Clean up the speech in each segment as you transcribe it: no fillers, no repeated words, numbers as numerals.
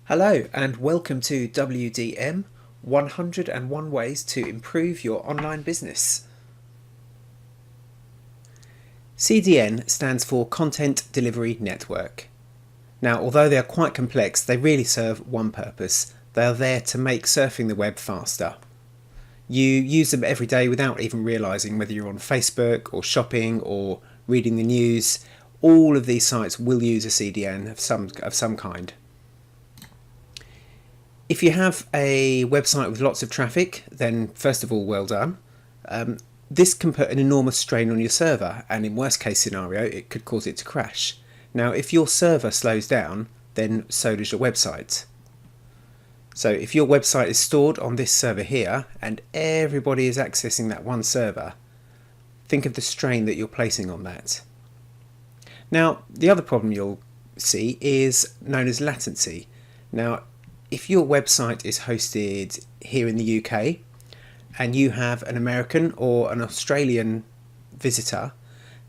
Hello and welcome to WDM 101 Ways to Improve Your Online Business. CDN stands for Content Delivery Network. Now, although they are quite complex, they really serve one purpose. They are there to make surfing the web faster. You use them every day without even realising whether you're on Facebook or shopping or reading the news. All of these sites will use a CDN of some kind. If you have a website with lots of traffic, then first of all, well done. This can put an enormous strain on your server, and in worst case scenario, it could cause it to crash. Now, if your server slows down, then so does your website. So if your website is stored on this server here, and everybody is accessing that one server, think of the strain that you're placing on that. Now, the other problem you'll see is known as latency. Now, if your website is hosted here in the UK and you have an American or an Australian visitor,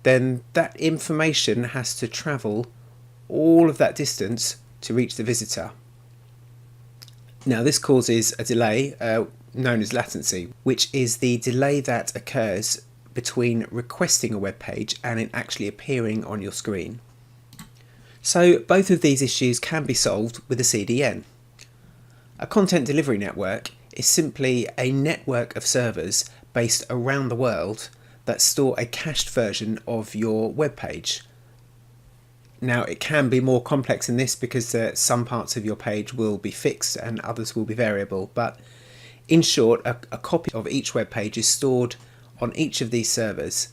then that information has to travel all of that distance to reach the visitor. Now, this causes a delay known as latency, which is the delay that occurs between requesting a web page and it actually appearing on your screen. So both of these issues can be solved with a CDN. A content delivery network is simply a network of servers based around the world that store a cached version of your web page. Now, it can be more complex than this because some parts of your page will be fixed and others will be variable, but in short, a copy of each web page is stored on each of these servers,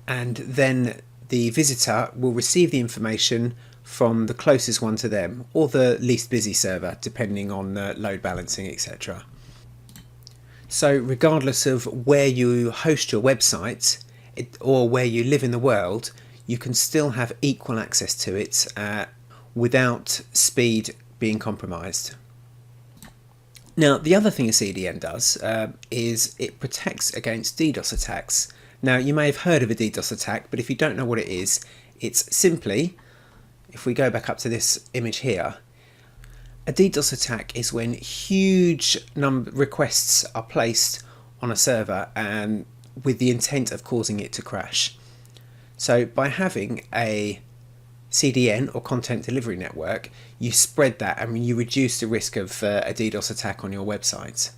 and then the visitor will receive the information from the closest one to them or the least busy server, depending on load balancing, etc. So regardless of where you host your website or where you live in the world, you can still have equal access to it without speed being compromised. Now, the other thing a CDN does is it protects against DDoS attacks. Now, you may have heard of a DDoS attack, but if you don't know what it is, it's simply, if we go back up to this image here, a DDoS attack is when huge requests are placed on a server and with the intent of causing it to crash. So by having a CDN or content delivery network, you spread that and you reduce the risk of a DDoS attack on your website.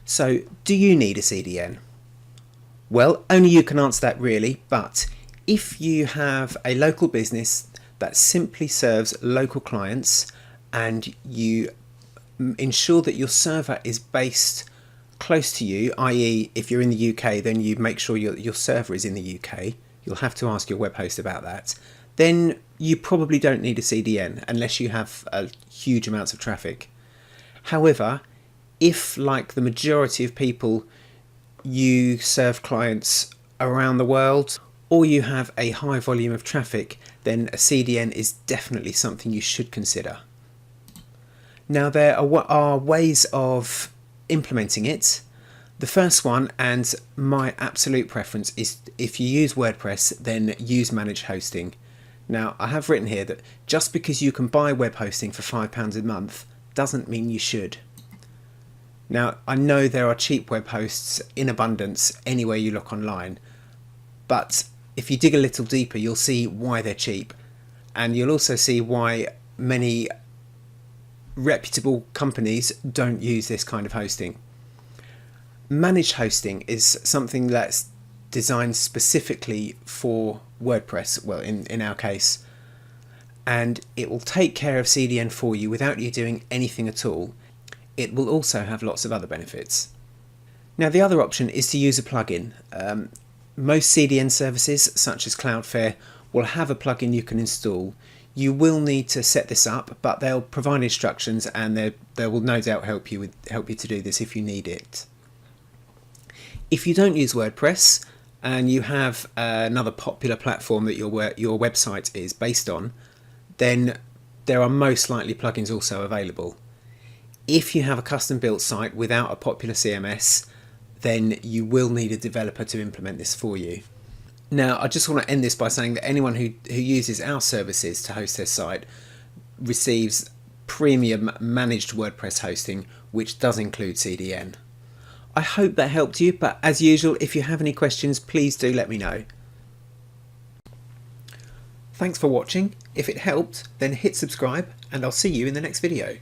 So do you need a CDN? Well, only you can answer that really, but if you have a local business that simply serves local clients and you ensure that your server is based close to you, i.e. if you're in the UK, then you make sure your server is in the UK, you'll have to ask your web host about that, then you probably don't need a CDN unless you have huge amounts of traffic. However, if, like the majority of people, you serve clients around the world or you have a high volume of traffic, then a CDN is definitely something you should consider. Now, there are ways of implementing it. The first one, and my absolute preference, is if you use WordPress, then use managed hosting. Now, I have written here that just because you can buy web hosting for £5 a month doesn't mean you should. Now, I know there are cheap web hosts in abundance anywhere you look online, but if you dig a little deeper, you'll see why they're cheap, and you'll also see why many reputable companies don't use this kind of hosting. Managed hosting is something that's designed specifically for WordPress, well, in our case, and it will take care of CDN for you without you doing anything at all. It will also have lots of other benefits. Now, the other option is to use a plugin. Most CDN services, such as Cloudflare, will have a plugin you can install. You will need to set this up, but they'll provide instructions and they will no doubt help you to do this if you need it. If you don't use WordPress and you have another popular platform that your website is based on, then there are most likely plugins also available. If you have a custom built site without a popular CMS, then you will need a developer to implement this for you. Now, I just want to end this by saying that anyone who uses our services to host their site receives premium managed WordPress hosting, which does include CDN. I hope that helped you, but as usual, if you have any questions, please do let me know. Thanks for watching. If it helped, then hit subscribe and I'll see you in the next video.